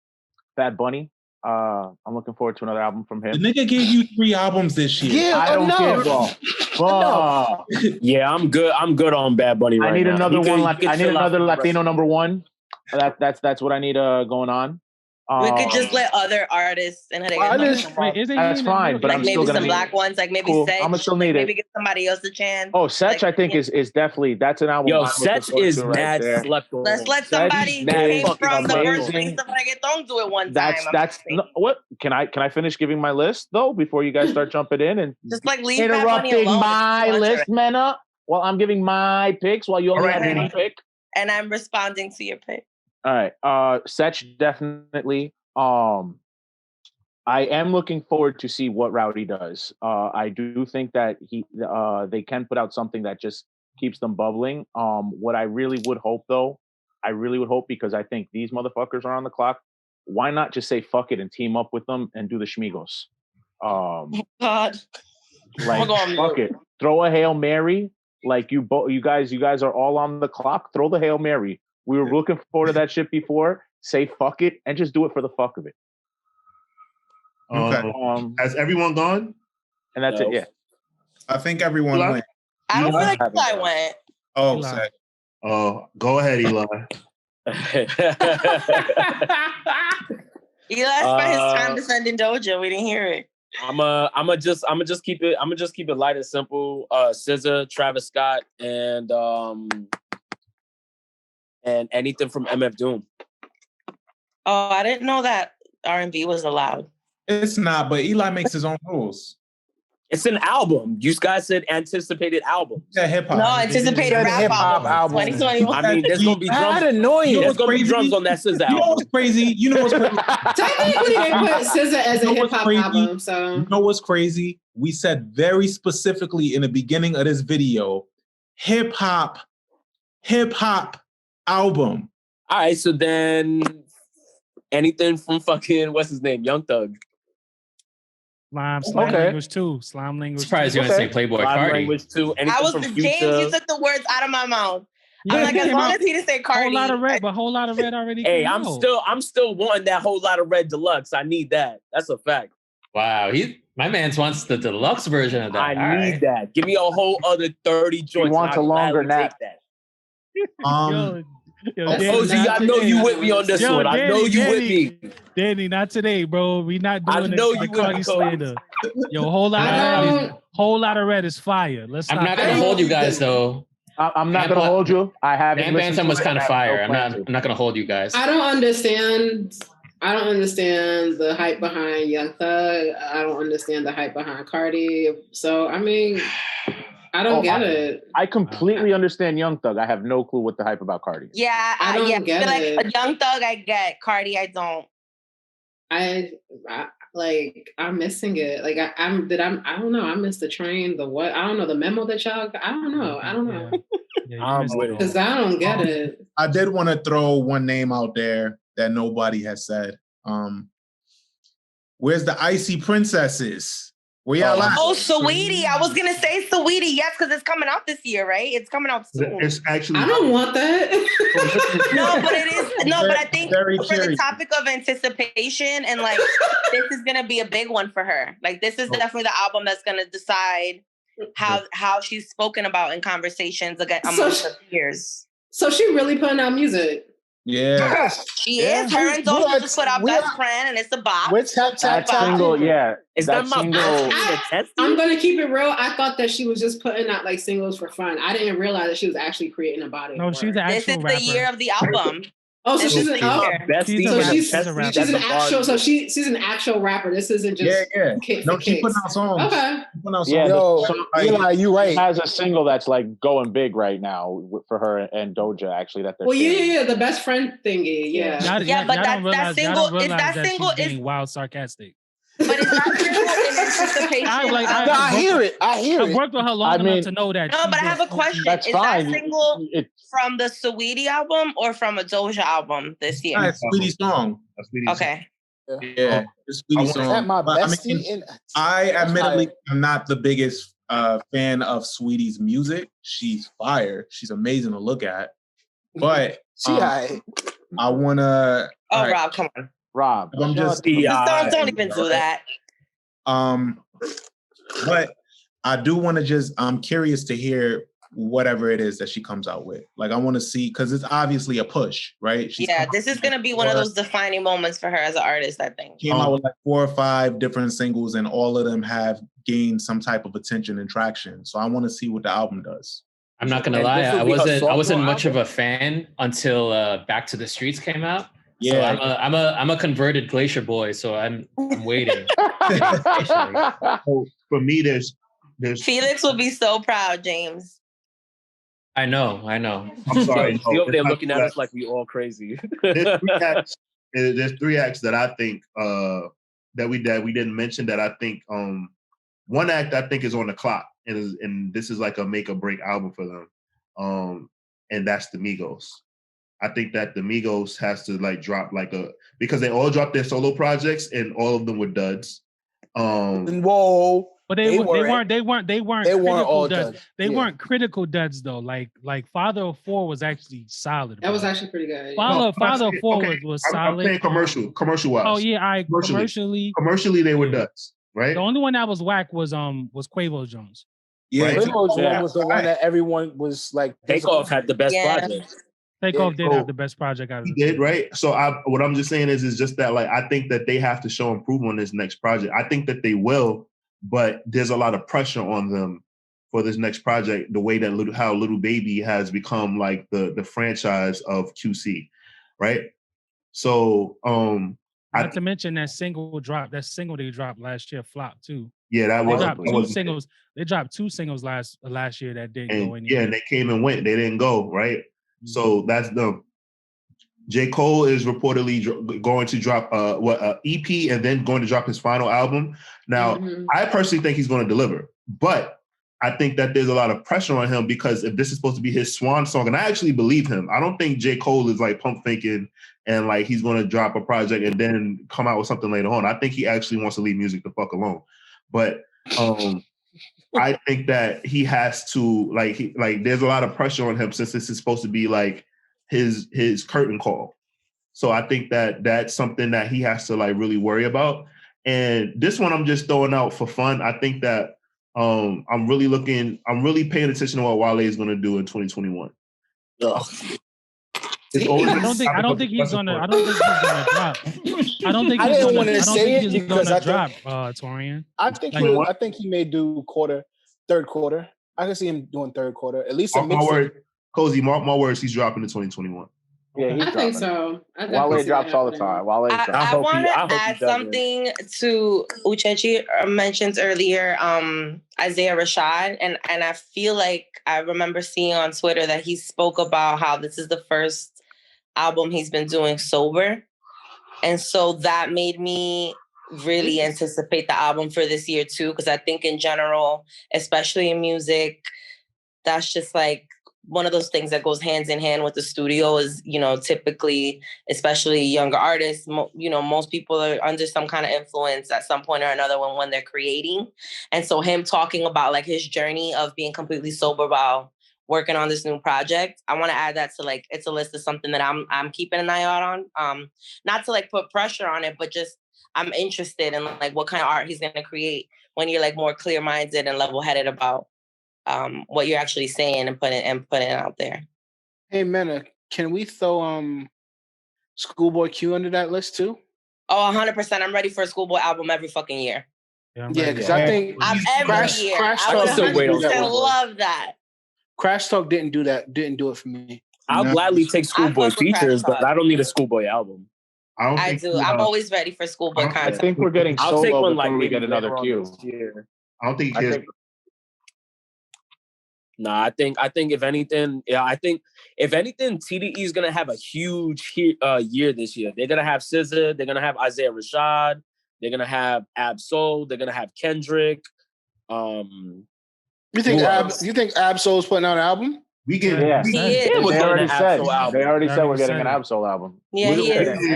Bad Bunny. I'm looking forward to another album from him. The nigga gave you 3 albums this year. Yeah, I don't care, bro. Yeah, I'm good. I'm good on Bad Bunny right now. I need another Latino number 1. That's what I need going on. We could just let other artists and that's fine, but like I'm maybe still gonna some black ones, like maybe cool. Setch. I'm gonna still need maybe give somebody else a chance. Oh, Setch, I think is definitely that's an album. Yo, Setch is mad slept on. Let's let somebody who came from the first place of reggaeton do it one time. That's what can I finish giving my list though before you guys start jumping in and just like leave interrupting my list, Mena? While I'm giving my picks while you only have one pick, and I'm responding to your pick. All right, Setch definitely. I am looking forward to see what Rowdy does. I do think that they can put out something that just keeps them bubbling. What I really would hope though, because I think these motherfuckers are on the clock. Why not just say fuck it and team up with them and do the Schmigos? God, like fuck it, throw a Hail Mary. Like you guys are all on the clock. Throw the Hail Mary. We were looking forward to that shit before. Say fuck it and just do it for the fuck of it. Okay. Has everyone gone? And that's it. Yeah. I think everyone went. I don't feel like Eli went. Oh, Eli. Oh, go ahead, Eli. Eli spent his time defending Doja. We didn't hear it. I'm just keep it light and simple. SZA, Travis Scott, and anything from MF Doom. Oh, I didn't know that R&B was allowed. It's not, but Eli makes his own rules. It's an album. You guys said anticipated album. Yeah, hip hop. No, anticipated rap album. 2021. I mean, there's gonna be drums. There's gonna be drums on that SZA album. You know what's crazy? Technically, they put SZA as a hip hop album. So you know what's crazy? We said very specifically in the beginning of this video, hip hop album. All right, so then anything from fucking what's his name, Young Thug. Slime language too. Slime language. Surprised you didn't say Playboy Cardi. Language too. I was James. You took the words out of my mouth. I'm like, as long as he didn't say Cardi. Whole lot of red, but whole lot of red already. Hey, I'm still wanting that whole lot of red deluxe. I need that. That's a fact. Wow, my man wants the deluxe version of that. I need that. Give me a whole other 30 joints. He wants a longer nap. Ozzy, I know you with me on this one. I know you with me. Danny, not today, bro. We not doing I know you Cardi slander. Yo, whole lot of red is fire. I'm not gonna hold you guys though. I'm not gonna hold you. I haven't. Dan Bantam was kind of fire. I'm not gonna hold you guys. I don't understand the hype behind Young Thug. I don't understand the hype behind Cardi. So I mean, I don't get it. I completely understand Young Thug. I have no clue what the hype about Cardi is. Yeah, I don't get it. Like a Young Thug, I get. Cardi, I don't. I'm missing it. Like I don't know. I missed the train. The what? I don't know. The memo that y'all. I don't know. Because I don't get it. I did want to throw one name out there that nobody has said. Where's the Icy Princesses? Where y'all at? Oh, Saweetie. I was gonna say Saweetie, yes, because it's coming out this year, right? It's coming out soon. It's actually. I don't want that. No, but it is. No, but I think Very for curious. the topic of anticipation and like this is gonna be a big one for her. Like this is definitely the album that's gonna decide how she's spoken about in conversations amongst her peers. So she really putting out music. Yeah. She is. Her and Doja just put out Best Friend, and it's a bop. What's that single? Yeah, is that that single? I'm gonna keep it real. I thought that she was just putting out like singles for fun. I didn't realize that she was actually creating a body. No, she's an actual This is rapper. the year of the album. Oh, so she's an she's an actual. So she's an actual rapper. This isn't just No, she putting out songs. Okay. Yeah, Yo, Eli, you right. She has a single that's like going big right now for her and Doja. Actually, that they're. Well, yeah, the Best Friend thingy. Yeah. But that single is that single being wild sarcastic. But is that single in anticipation? I hear it. I've worked with her long enough to know that. No, but I have a question. That's is fine. That single from the Saweetie album or from a Doja album this year? That's Saweetie song. Okay. Yeah, it's Saweetie song. Is that my But, bestie? I admittedly am not the biggest fan of Saweetie's music. She's fire. She's amazing to look at. But I wanna. Oh, right. Rob, come on. Rob, I'm just don't even do that. But I do want to I'm curious to hear whatever it is that she comes out with. Like I want to see, because it's obviously a push, right? This is gonna be one of those defining moments for her as an artist, I think. Came out with like 4 or 5 different singles, and all of them have gained some type of attention and traction. So I want to see what the album does. I'm not gonna lie, I wasn't much of a fan until Back to the Streets came out. Yeah, so I'm a converted Glacier boy, so I'm waiting. So for me, there's Felix will be so proud, James. I know. I'm sorry. You over there looking at us like we all crazy. There's 3 acts that I think that we didn't mention that I think one act I think is on the clock, and this is like a make or break album for them, and that's the Migos. I think that the Migos has to like drop because they all dropped their solo projects and all of them were duds. Whoa. But they weren't all duds. duds. They weren't critical duds though. Like Father of 4 was actually solid. That was actually pretty good. Father of 4 was solid. I'm saying commercial wise. Oh yeah, commercially they were duds, right? The only one that was whack was Quavo Jones. Yeah, Quavo Jones was the one that everyone was like. Takeoff had the best project. Takeoff did have the best project out of it. He did, right? So what I'm just saying is just that like I think that they have to show improvement on this next project. I think that they will, but there's a lot of pressure on them for this next project. The way that how Little Baby has become like the franchise of QC, right? So not to mention that single they dropped last year flopped too. Yeah, that was two singles. They dropped 2 singles last year that didn't go anywhere. Yeah, and they came and went. They didn't go, right? So that's them. J. Cole is reportedly going to drop EP and then going to drop his final album. Now, I personally think he's going to deliver, but I think that there's a lot of pressure on him because if this is supposed to be his swan song, and I actually believe him, I don't think J. Cole is like pump faking and like he's going to drop a project and then come out with something later on. I think he actually wants to leave music the fuck alone. But I think that he has to there's a lot of pressure on him since this is supposed to be like his curtain call. So I think that that's something that he has to like really worry about. And this one I'm just throwing out for fun. I think that I'm really paying attention to what Wale is going to do in 2021. I don't think he's gonna drop. I don't think I he's didn't gonna, want to say it because I drop Taurian. I think he may do third quarter. I can see him doing third quarter. At least Cozy, mark my words, he's dropping in 2021. Yeah, I think so. Wale drops all the time. I want to add something to Uchechi mentioned earlier, Isaiah Rashad, and I feel like I remember seeing on Twitter that he spoke about how this is the first album he's been doing sober. And so that made me really anticipate the album for this year too, because I think in general, especially in music, that's just like one of those things that goes hands in hand with the studio is, you know, typically, especially younger artists, you know, most people are under some kind of influence at some point or another when they're creating. And so him talking about like his journey of being completely sober while working on this new project, I want to add that to like, it's a list of something that I'm keeping an eye out on. Not to like put pressure on it, but just I'm interested in like what kind of art he's going to create when you're like more clear-minded and level-headed about what you're actually saying and putting it out there. Hey, Mena, can we throw Schoolboy Q under that list too? Oh, 100%. I'm ready for a Schoolboy album every fucking year. Yeah, because I think Crash Talk love that. Crash Talk didn't do it for me. I'll gladly take Schoolboy features, but I don't need a Schoolboy album. I do. I'm always ready for Schoolboy content. I think we're getting I'll take one like we get another Q. I don't think he cares. Nah, I think if anything, TDE is gonna have a huge year this year. They're gonna have SZA, they're gonna have Isaiah Rashad, they're gonna have Ab-Soul, they're gonna have Kendrick. You think Ab-Soul's putting out an album? We get. They already said we're getting an Ab-Soul album. Yeah,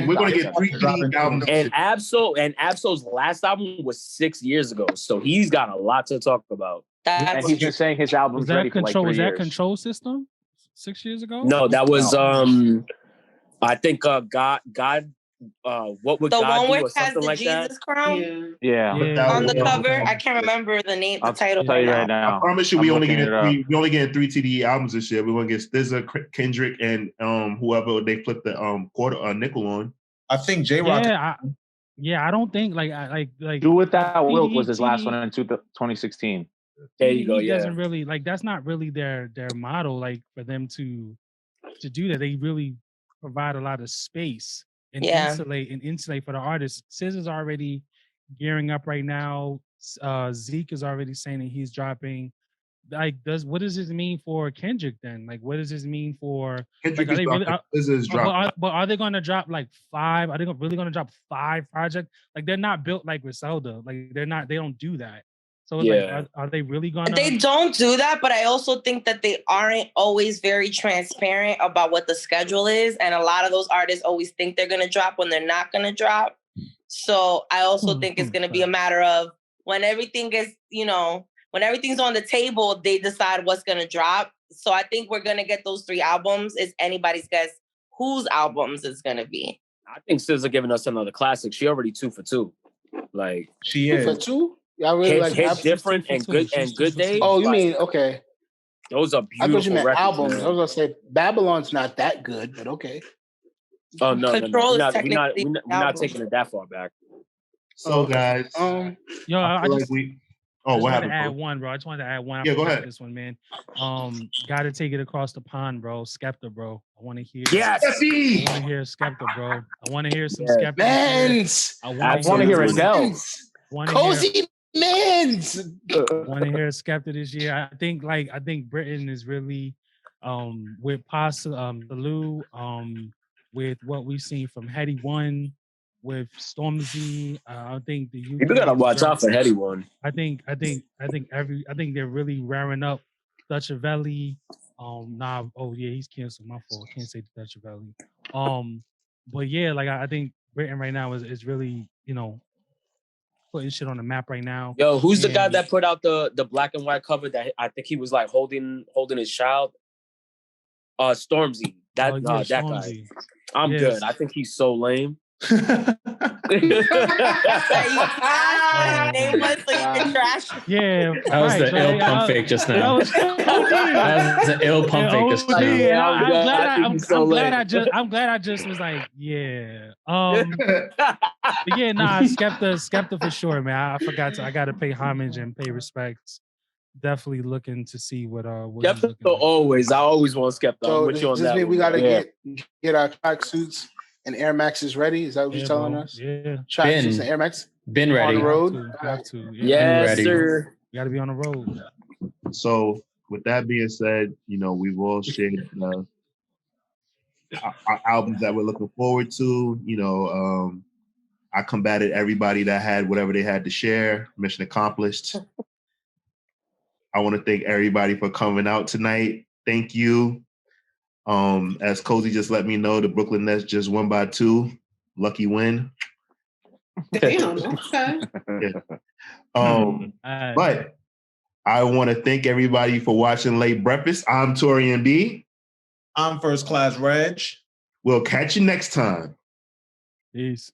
we're gonna get 3 albums. And Ab-Soul's last album was 6 years ago, so he's got a lot to talk about. And he's been saying his album's ready for like 3 years. Was that Control System 6 years ago? No, that was I think God what would the God one do where or something like Jesus that? Crown? Yeah. On the cover, I can't remember the name, the title. I'll tell you right now. I promise you, we only getting 3 TDE albums this year. We're gonna get SZA, Kendrick, and whoever they flip the nickel on. I think J-Rock. Yeah, I don't think like Do Without Wilt was his last one in 2016. There you go. He doesn't really that's not really their model. Like for them to do that, they really provide a lot of space and insulate for the artists. SZA's already gearing up right now. Zeke is already saying that he's dropping. Like, what does this mean for Kendrick then? Like, what does this mean for Kendrick? But are they going to drop like 5? Are they really going to drop 5 projects? Like, they're not built like Griselda. Like, they're not. They don't do that. So like, are they really going to? They don't do that, but I also think that they aren't always very transparent about what the schedule is, and a lot of those artists always think they're going to drop when they're not going to drop. So I also think it's going to be a matter of when everything is, when everything's on the table, they decide what's going to drop. So I think we're going to get those 3 albums. It's anybody's guess whose albums it's going to be. I think SZA giving us another classic. She already 2 for 2. Like, she is. 2 for 2? Yeah, I really hit different and good days. Oh, you mean okay? Those are beautiful. I thought you meant records, albums. man. I was gonna say Babylon's not that good, but okay. Oh no, Control no. is technically We're not taking it that far back. So guys, I just wanted to add one, bro. I just wanted to add one. Yeah, go ahead. This one, man. Got to take it across the pond, bro. Skepta, bro. I want to hear. Yes. I want to hear Skepta, bro. I want to hear some Skepta. Mans. I want to hear Adele. Cozy Mans. Want to hear Skepta this year? I think Britain is really with Salou, with what we've seen from Heady One, with Stormzy. I think the UK. You gotta watch out for Heady One. I think they're really raring up Dutchavelli. He's canceled. My fault. Can't say Dutchavelli. But yeah, like I think Britain right now is really, putting shit on the map right now. Yo, who's the guy that put out the black and white cover that I think he was like holding his child? Stormzy. That guy. I'm good. I think he's so lame. Yeah. That was the ill pump fake just now. That was an ill pump fake just now. I'm glad I just was like, yeah. Skepta for sure, man. I forgot I gotta pay homage and pay respects. Definitely looking to see what Skepta always. I always want Skepta. So with you on does that mean we gotta yeah. get our track suits and Air Maxes ready? Is that what you're telling us? Yeah. Track suits and Air Max. Been ready. On the road. Have to. Yes, sir. You gotta be on the road. So with that being said, we've all shared our albums that we're looking forward to. I combated everybody that had whatever they had to share. Mission accomplished. I want to thank everybody for coming out tonight. Thank you. As Cozy just let me know, the Brooklyn Nets just won by 2. Lucky win. Damn, okay. But I want to thank everybody for watching Late Breakfast. I'm Taurian B. I'm First Class Regg. We'll catch you next time. Peace.